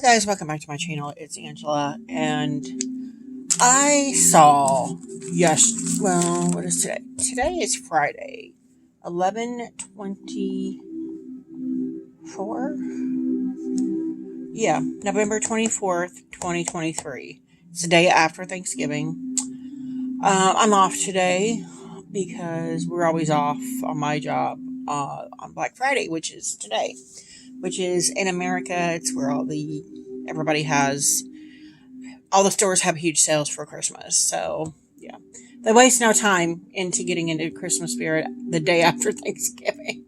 Guys, welcome back to my channel. It's Angela, and I saw what is today? Today is Friday, 11/24. Yeah, November 24th, 2023. It's the day after Thanksgiving. I'm off today because we're always off on my job on Black Friday, which is today. Which is in America. It's where all the stores have huge sales for Christmas. So yeah, they waste no time into getting into Christmas spirit the day after Thanksgiving,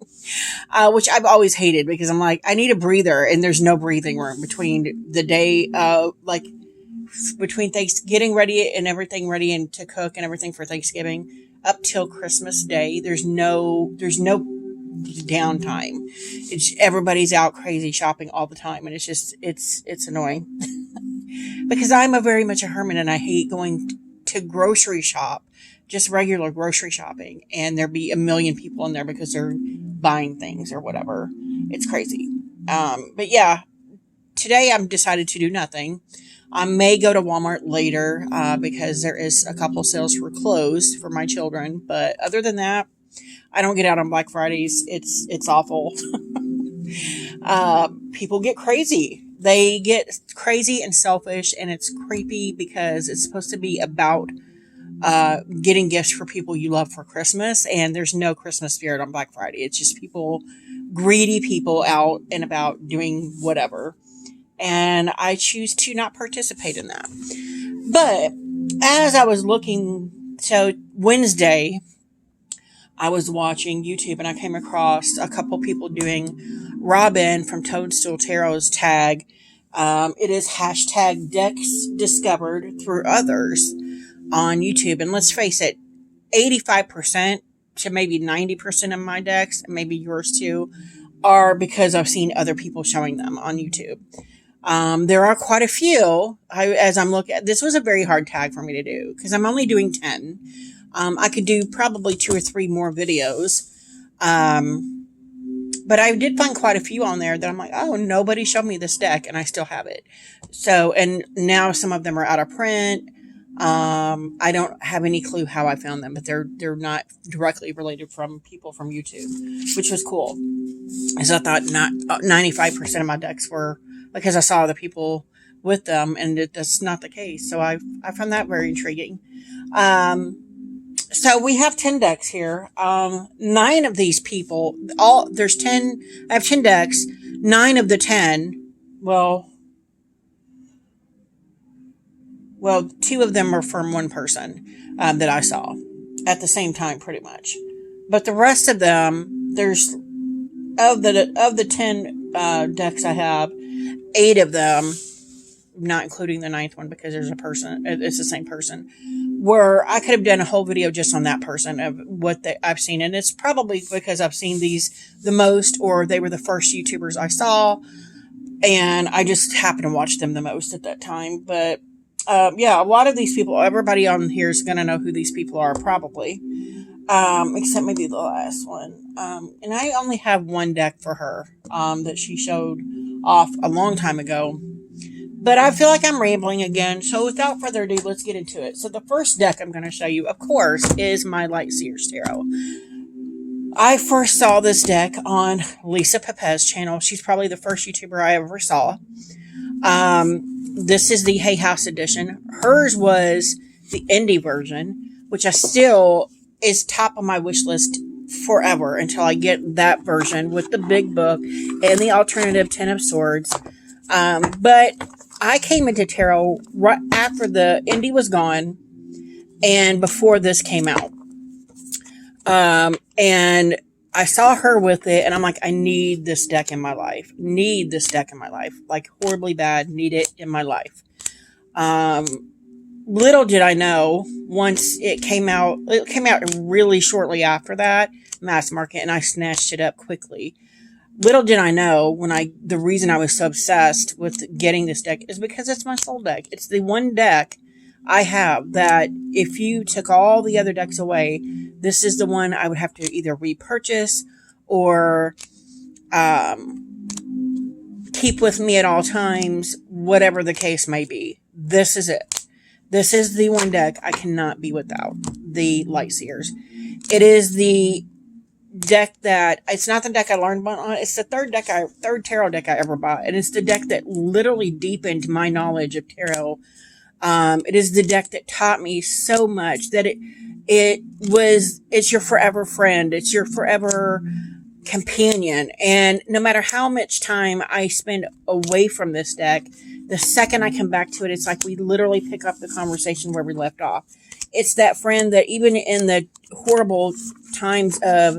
which I've always hated because I'm like, I need a breather, and there's no breathing room between the day, between getting ready and everything ready and to cook and everything for Thanksgiving up till Christmas Day. There's no downtime. Everybody's out crazy shopping all the time, and it's annoying because I'm very much a hermit, and I hate going to grocery shop, just regular grocery shopping, and there be a million people in there because they're buying things or whatever. It's crazy. But yeah, today I'm decided to do nothing. I may go to Walmart later because there is a couple sales for clothes for my children, but other than that, I don't get out on Black Fridays. It's awful. People get crazy. They get crazy and selfish, and it's creepy because it's supposed to be about getting gifts for people you love for Christmas, and there's no Christmas spirit on Black Friday. It's just greedy people out and about doing whatever. And I choose to not participate in that. But as I was looking, so Wednesday, I was watching YouTube and I came across a couple people doing Robin from Toadstool Tarot's tag. It is hashtag decks discovered through others on YouTube. And let's face it, 85% to maybe 90% of my decks, and maybe yours too, are because I've seen other people showing them on YouTube. There are quite a few. As I'm looking at this, was a very hard tag for me to do because I'm only doing 10. I could do probably 2 or 3 more videos. But I did find quite a few on there that I'm like, oh, nobody showed me this deck, and I still have it. So, and now some of them are out of print. I don't have any clue how I found them, but they're not directly related from people from YouTube, which was cool. As I thought not 95% of my decks were, because I saw other people with them, and that's not the case. So I found that very intriguing. So we have 10 decks here. 9 of these people, I have 10 decks. 9 of the 10, well, 2 of them are from one person, that I saw at the same time, pretty much. But the rest of them, of the 10, decks I have, 8 of them, not including the 9th one because there's a person, it's the same person, where I could have done a whole video just on that person of what I've seen. And it's probably because I've seen these the most, or they were the first YouTubers I saw, and I just happened to watch them the most at that time. But yeah, a lot of these people, everybody on here is going to know who these people are probably, except maybe the last one. And I only have one deck for her that she showed off a long time ago. But I feel like I'm rambling again, so without further ado, let's get into it. So the first deck I'm going to show you, of course, is my Lightseers Tarot. I first saw this deck on Lisa Pepez's channel. She's probably the first YouTuber I ever saw. This is the Hay House edition. Hers was the indie version, which is top of my wish list forever until I get that version with the big book and the alternative 10 of Swords. But I came into tarot right after the indie was gone and before this came out. And I saw her with it, and I'm like, I need this deck in my life. Need this deck in my life. Like, horribly bad. Need it in my life. Little did I know, once it came out really shortly after that, mass market, and I snatched it up quickly. Little did I know the reason I was so obsessed with getting this deck is because it's my soul deck. It's the one deck I have that if you took all the other decks away, this is the one I would have to either repurchase or keep keep with me at all times, whatever the case may be. This is it. This is the one deck I cannot be without. The Lightseers. It is the deck that, it's not the deck I learned about on, it's the third tarot deck I ever bought. And it's the deck that literally deepened my knowledge of tarot. It is the deck that taught me so much that it's your forever friend. It's your forever companion. And no matter how much time I spend away from this deck, the second I come back to it, it's like we literally pick up the conversation where we left off. It's that friend that even in the horrible times of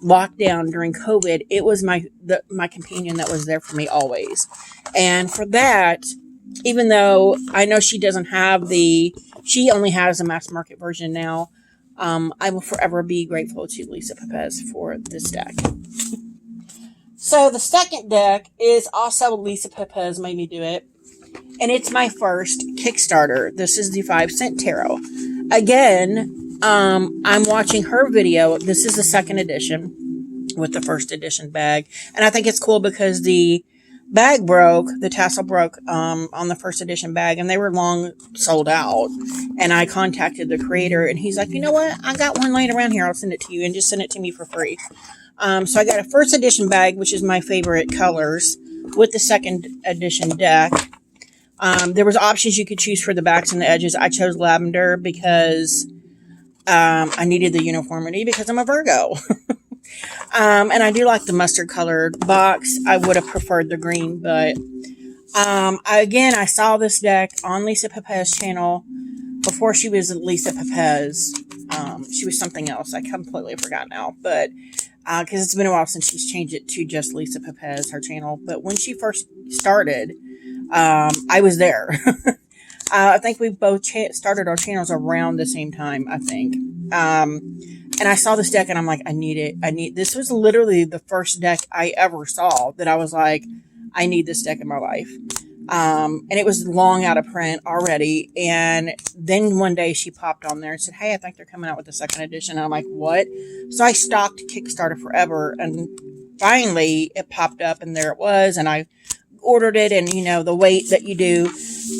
lockdown during COVID, it was my companion that was there for me always. And for that, even though I know she only has a mass market version now, I will forever be grateful to Lisa Pepez for this deck. So the second deck is also Lisa Pepez made me do it. And it's my first Kickstarter. This is the 5-cent tarot. Again, I'm watching her video. This is the second edition with the first edition bag. And I think it's cool because the bag broke, the tassel broke on the first edition bag, and they were long sold out. And I contacted the creator, and he's like, you know what? I got one laying around here. I'll send it to you, and just send it to me for free. So I got a first edition bag, which is my favorite colors, with the second edition deck. There was options you could choose for the backs and the edges. I chose lavender because I needed the uniformity because I'm a Virgo. And I do like the mustard colored box. I would have preferred the green, but I saw this deck on Lisa Pepez's channel before she was Lisa Pepez. She was something else. I completely forgot now, but because it's been a while since she's changed it to just Lisa Pepez, her channel. But when she first started, I was there. I think we both started our channels around the same time, I think. And I saw this deck and I'm like, I need it. This was literally the first deck I ever saw that I was like, I need this deck in my life. And it was long out of print already. And then one day she popped on there and said, hey, I think they're coming out with the second edition. And I'm like, what? So I stalked Kickstarter forever. And finally it popped up and there it was. And I ordered it, and the wait that you do.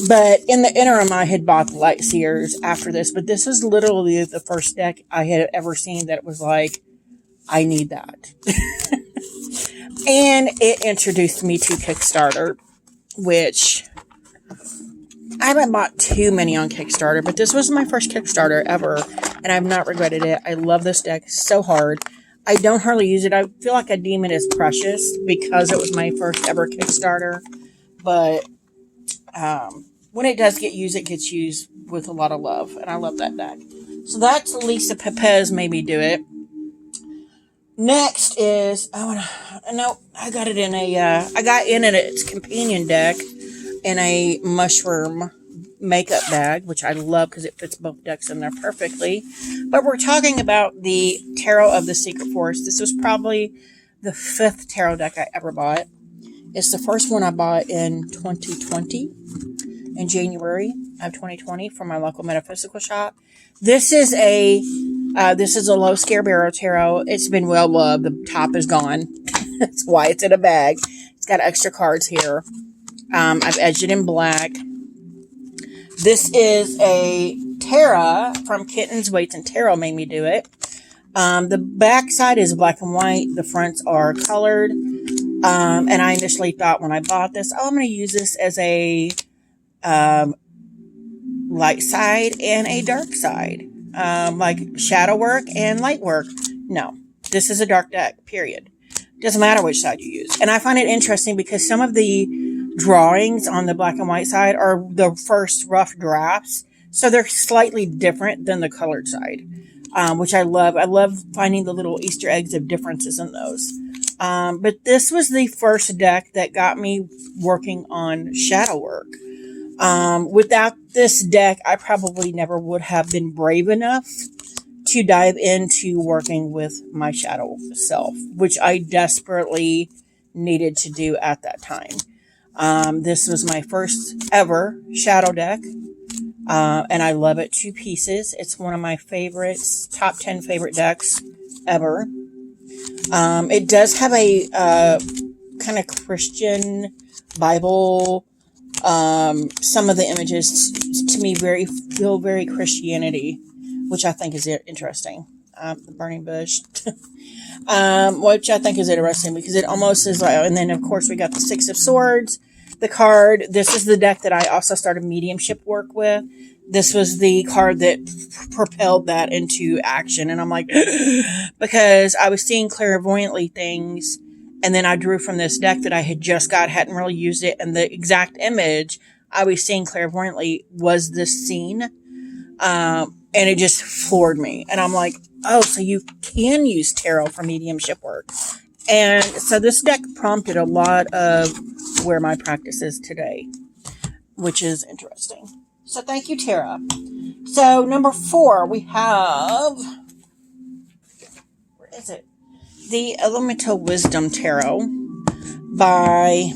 But in the interim, I had bought the Lightseers after this. But this is literally the first deck I had ever seen that was like, I need that. And it introduced me to Kickstarter, which I haven't bought too many on Kickstarter, but this was my first Kickstarter ever, and I've not regretted it. I love this deck so hard. I don't hardly use it. I feel like I deem it as precious because it was my first ever Kickstarter. But when it does get used, it gets used with a lot of love. And I love that deck. So that's Lisa Pepez made me do it. Next is, I got it in its companion deck in a mushroom makeup bag, which I love because it fits both decks in there perfectly. But we're talking about the Tarot of the Secret Forest. This was probably the 5th tarot deck I ever bought. It's the first one I bought in 2020, in January of 2020 from my local metaphysical shop. This is a low scare barrel tarot. It's been well loved. The top is gone. That's why it's in a bag. It's got extra cards here. I've edged it in black. This is a Tara from Kittens, Weights, and Tarot made me do it. The back side is black and white. The fronts are colored. And I initially thought when I bought this, I'm going to use this as a light side and a dark side. Like shadow work and light work. No, this is a dark deck, period. Doesn't matter which side you use. And I find it interesting because some of the drawings on the black and white side are the first rough drafts. So they're slightly different than the colored side, which I love. I love finding the little Easter eggs of differences in those. But this was the first deck that got me working on shadow work. Without this deck, I probably never would have been brave enough to dive into working with my shadow self, which I desperately needed to do at that time. This was my first ever shadow deck, and I love it to pieces. It's one of my favorites, top 10 favorite decks ever. It does have a kind of Christian Bible. Some of the images to me feel very Christianity, which I think is interesting. The burning bush, which I think is interesting because it almost is like, and then of course we got the Six of Swords, the card. This is the deck that I also started mediumship work with. This was the card that propelled that into action. And I'm like, because I was seeing clairvoyantly things. And then I drew from this deck that I had just got, hadn't really used it. And the exact image I was seeing clairvoyantly was this scene. And it just floored me. And I'm like, oh, so you can use tarot for mediumship work. And so this deck prompted a lot of where my practice is today, which is interesting. So thank you, Tara. So number 4, we have, where is it? The Elemental Wisdom Tarot by,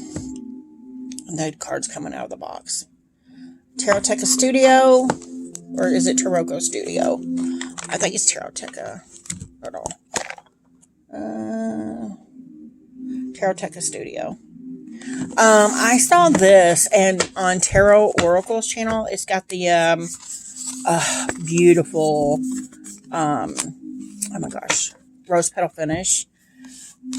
the card's coming out of the box. Taroteca Studio, or is it Taroko Studio? I think it's Taroteca. Hold on. Taroteca Studio. I saw this, and on Tarot Oracle's channel, it's got the beautiful, oh my gosh, rose petal finish.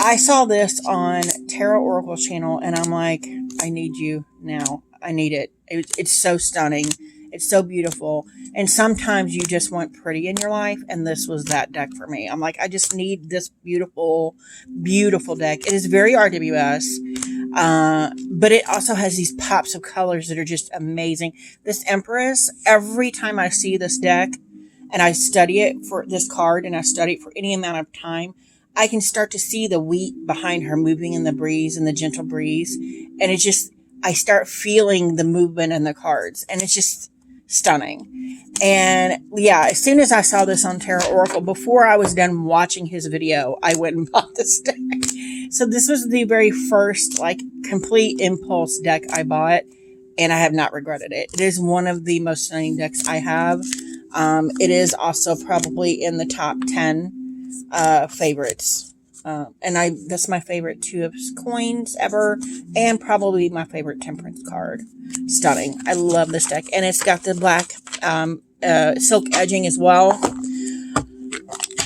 I saw this on Tarot Oracle's channel, and I'm like, I need you now. I need it. It's so stunning. It's so beautiful. And sometimes you just want pretty in your life, and this was that deck for me. I'm like, I just need this beautiful, beautiful deck. It is very RWS, but it also has these pops of colors that are just amazing. This Empress, every time I see this deck, and I study it for this card, and I study it for any amount of time, I can start to see the wheat behind her moving in the breeze, and the gentle breeze. And it's just, I start feeling the movement in the cards, and it's just stunning. And yeah, as soon as I saw this on Tarot Oracle, before I was done watching his video, I went and bought this deck. So this was the very first, like, complete impulse deck I bought, and I have not regretted it. It is one of the most stunning decks I have. It is also probably in the top 10 favorites. And that's my favorite 2 of coins ever, and probably my favorite temperance card. Stunning. I love this deck. And it's got the black silk edging as well.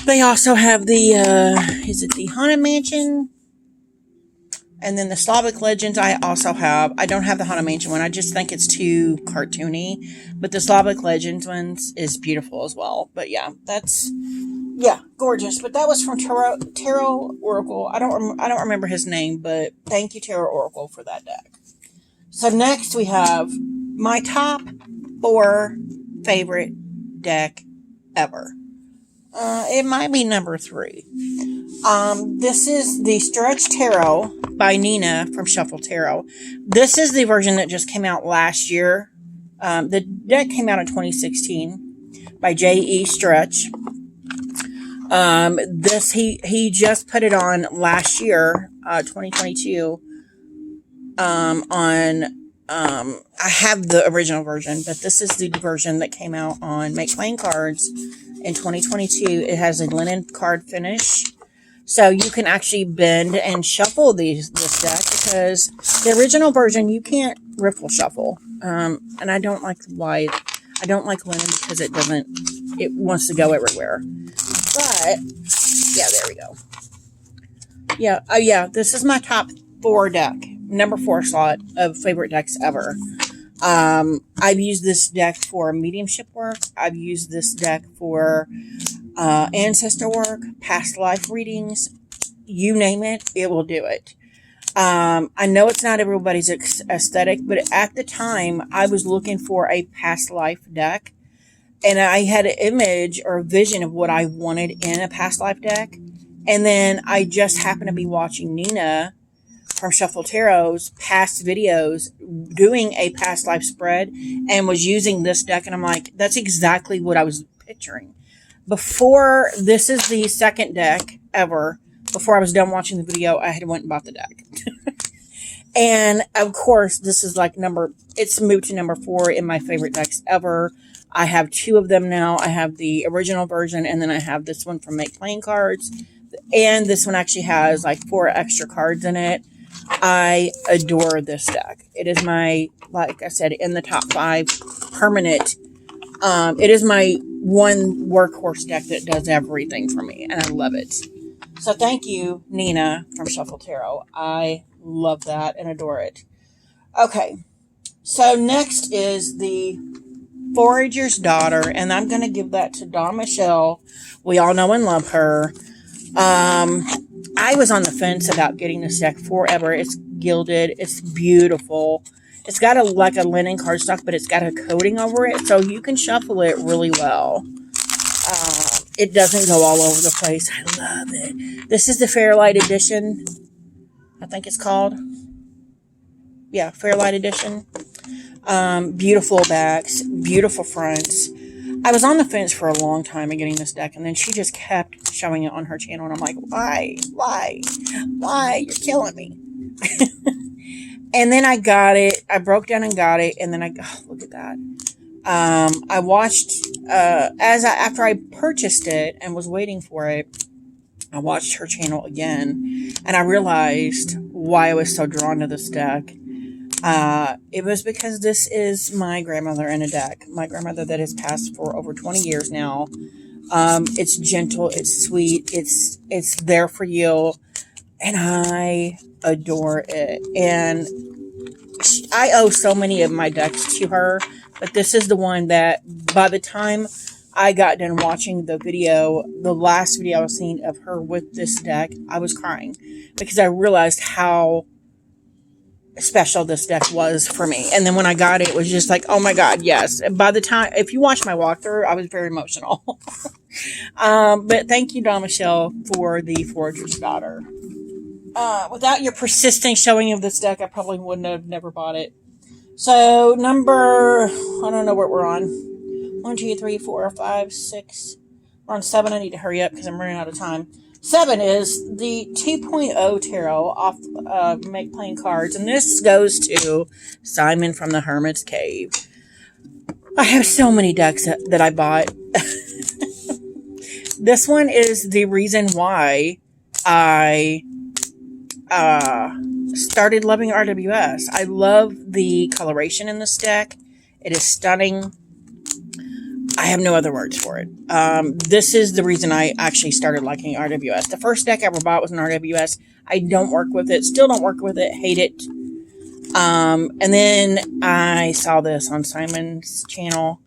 They also have the, is it the Haunted Mansion? And then the Slavic Legends I also have. I don't have the Haunted Mansion one. I just think it's too cartoony. But the Slavic Legends ones is beautiful as well. But yeah, that's, yeah, gorgeous. But that was from Tarot Oracle. I don't remember his name, but thank you, Tarot Oracle, for that deck. So next we have my top 4 favorite deck ever. It might be number 3. This is the Stretch Tarot by Nina from Shuffle Tarot. This is the version that just came out last year. The deck came out in 2016 by J.E. Stretch. This, he just put it on last year, 2022, I have the original version, but this is the version that came out on Make Playing Cards in 2022. It has a linen card finish, so you can actually bend and shuffle this deck, because the original version, you can't riffle shuffle, and I don't like linen because it wants to go everywhere. But yeah, there we go. Yeah, this is my top 4 deck, number 4 slot of favorite decks ever. I've used this deck for mediumship work. I've used this deck for ancestor work, past life readings. You name it, it will do it. I know it's not everybody's aesthetic, but at the time, I was looking for a past life deck. And I had an image or a vision of what I wanted in a past life deck. And then I just happened to be watching Nina from Shuffle Tarot's past videos doing a past life spread and was using this deck. And I'm like, that's exactly what I was picturing. Before, this is the second deck ever. Before I was done watching the video, I had went and bought the deck. And of course, this is like it's moved to number 4 in my favorite decks ever. I have 2 of them now. I have the original version, and then I have this one from Make Playing Cards. And this one actually has like 4 extra cards in it. I adore this deck. It is my, like I said, in the top 5 permanent. It is my one workhorse deck that does everything for me, and I love it. So thank you, Nina from Shuffle Tarot. I love that and adore it. Okay, so next is the Forager's Daughter, and I'm going to give that to Dawn Michelle. We all know and love her. I was on the fence about getting this deck forever. It's gilded. It's beautiful. It's got like a linen cardstock, but it's got a coating over it, so you can shuffle it really well. It doesn't go all over the place. I love it. This is the Fairlight Edition, I think it's called. Yeah, Fairlight Edition. Beautiful backs, beautiful fronts. I was on the fence for a long time in getting this deck, and then she just kept showing it on her channel, and I'm like, why? You're killing me. And then I got it. I broke down and got it, and then look at that. I watched, after I purchased it and was waiting for it, I watched her channel again, and I realized why I was so drawn to this deck. It was because this is my grandmother in a deck. My grandmother that has passed for over 20 years now. It's gentle, it's sweet, it's there for you, and I adore it. And I owe so many of my decks to her, but this is the one that by the time I got done watching the last video I was seeing of her with this deck, I was crying because I realized how special this deck was for me. And then when I got it, it was just like, oh my God, yes. By the time, if you watch my walkthrough, I was very emotional. But thank you, Dawn Michelle, for the Forager's Daughter. Without your persistent showing of this deck, I probably wouldn't have never bought it. So I don't know what we're on. 1, 2, 3, 4, 5, 6. We're on 7. I need to hurry up because I'm running out of time. 7 is the 2.0 tarot off Make Playing Cards, and this goes to Simon from the Hermit's Cave. I have so many decks that I bought. This one is the reason why I started loving RWS. I love the coloration in this deck. It is stunning. I have no other words for it. This is the reason I actually started liking RWS. The first deck I ever bought was an RWS. I don't work with it. Still don't work with it. Hate it. And then I saw this on Simon's channel.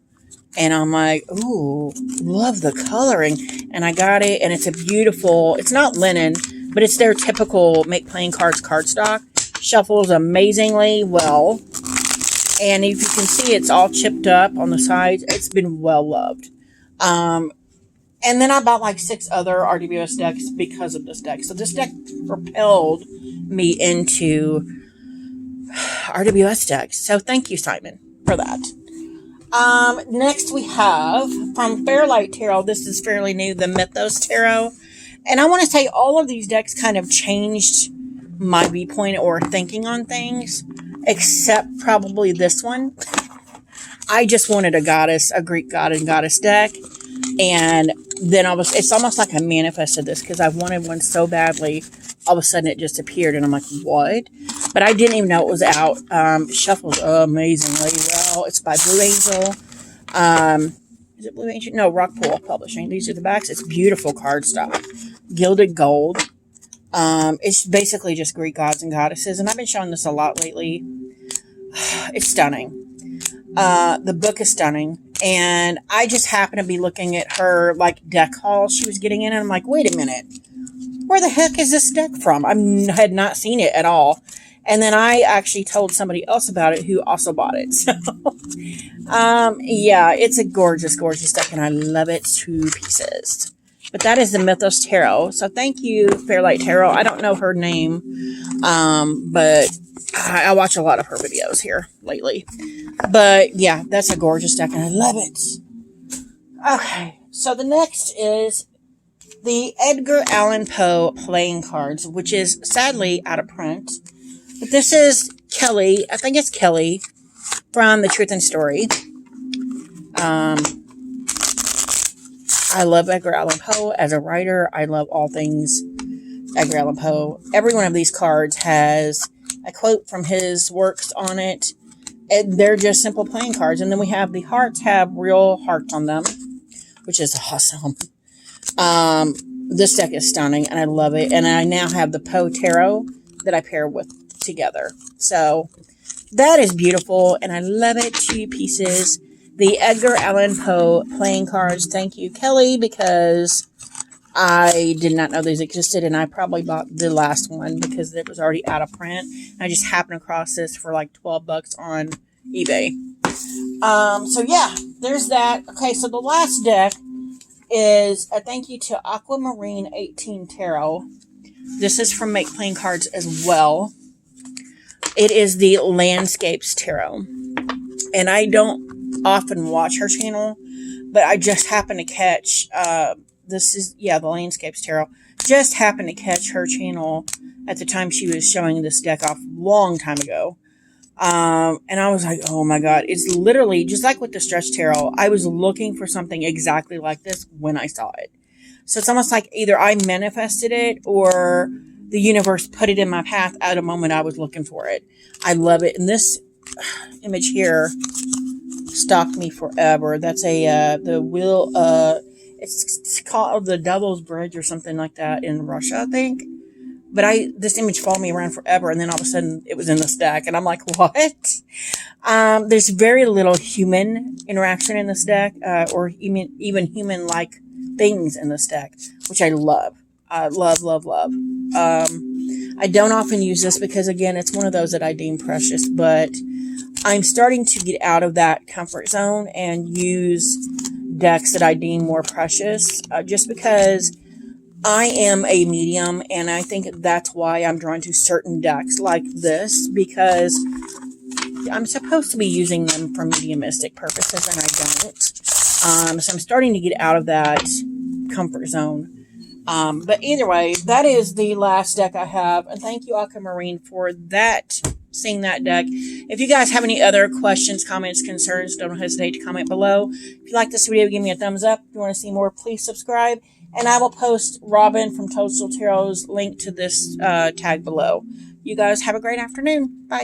And I'm like, ooh, love the coloring. And I got it. And it's a beautiful, it's not linen, but it's their typical Make Playing Cards cardstock. Shuffles amazingly well. And if you can see, it's all chipped up on the sides. It's been well loved. And then I bought like 6 other RWS decks because of this deck. So this deck propelled me into RWS decks. So thank you, Simon, for that. Next we have from Fairlight Tarot. This is fairly new, the Mythos Tarot. And I want to say all of these decks kind of changed my viewpoint or thinking on things. Except probably this one. I just wanted a Greek god and goddess deck. And then it's almost like I manifested this because I wanted one so badly. All of a sudden it just appeared and I'm like, what? But I didn't even know it was out. Shuffles amazingly well. It's by Blue Angel. Is it Blue Angel? No, Rockpool Publishing. These are the backs. It's beautiful cardstock. Gilded gold. It's basically just Greek gods and goddesses, and I've been showing this a lot lately. It's stunning. The book is stunning, and I just happened to be looking at her, like, deck haul she was getting in, and I'm like, wait a minute. Where the heck is this deck from? I had not seen it at all. And then I actually told somebody else about it who also bought it. So, yeah, it's a gorgeous, gorgeous deck, and I love it to pieces. But that is the Mythos Tarot. So thank you, Fairlight Tarot. I don't know her name, but I watch a lot of her videos here lately. But yeah, that's a gorgeous deck, and I love it. Okay, so the next is the Edgar Allan Poe playing cards, which is sadly out of print. But this is Kelly. I think it's Kelly from The Truth and Story. I love Edgar Allan Poe as a writer. I love all things Edgar Allan Poe. Every one of these cards has a quote from his works on it. And they're just simple playing cards. And then we have the hearts have real hearts on them, which is awesome. This deck is stunning, and I love it. And I now have the Poe Tarot that I pair with together. So that is beautiful, and I love it to pieces. The Edgar Allan Poe playing cards. Thank you, Kelly, because I did not know these existed, and I probably bought the last one because it was already out of print. I just happened across this for like $12 on eBay. So yeah, there's that. Okay, so the last deck is a thank you to Aquamarine 18 Tarot. This is from Make Playing Cards as well. It is the Landscapes Tarot. And I don't often watch her channel, but I just happened to catch, the Landscapes Tarot. Just happened to catch her channel at the time she was showing this deck off long time ago. And I was like, oh my God, it's literally just like with the Stretch Tarot. I was looking for something exactly like this when I saw it. So it's almost like either I manifested it or the universe put it in my path at a moment I was looking for it. I love it. And this image here stalked me forever. That's it's called the Devil's Bridge or something like that in Russia, I think. But this image followed me around forever, and then all of a sudden it was in this deck, and I'm like, what? There's very little human interaction in this deck, or even human-like things in this deck, which I love. Love, love, love. I don't often use this because, again, it's one of those that I deem precious, but I'm starting to get out of that comfort zone and use decks that I deem more precious, just because I am a medium, and I think that's why I'm drawn to certain decks like this, because I'm supposed to be using them for mediumistic purposes, and I don't. So I'm starting to get out of that comfort zone. But either way, that is the last deck I have, and thank you, Aquamarine, for seeing that deck. If you guys have any other questions, comments, concerns, don't hesitate to comment below. If you like this video, give me a thumbs up. If you want to see more, please subscribe. And I will post Robin from Toadstool Tarot's link to this tag below. You guys have a great afternoon. Bye.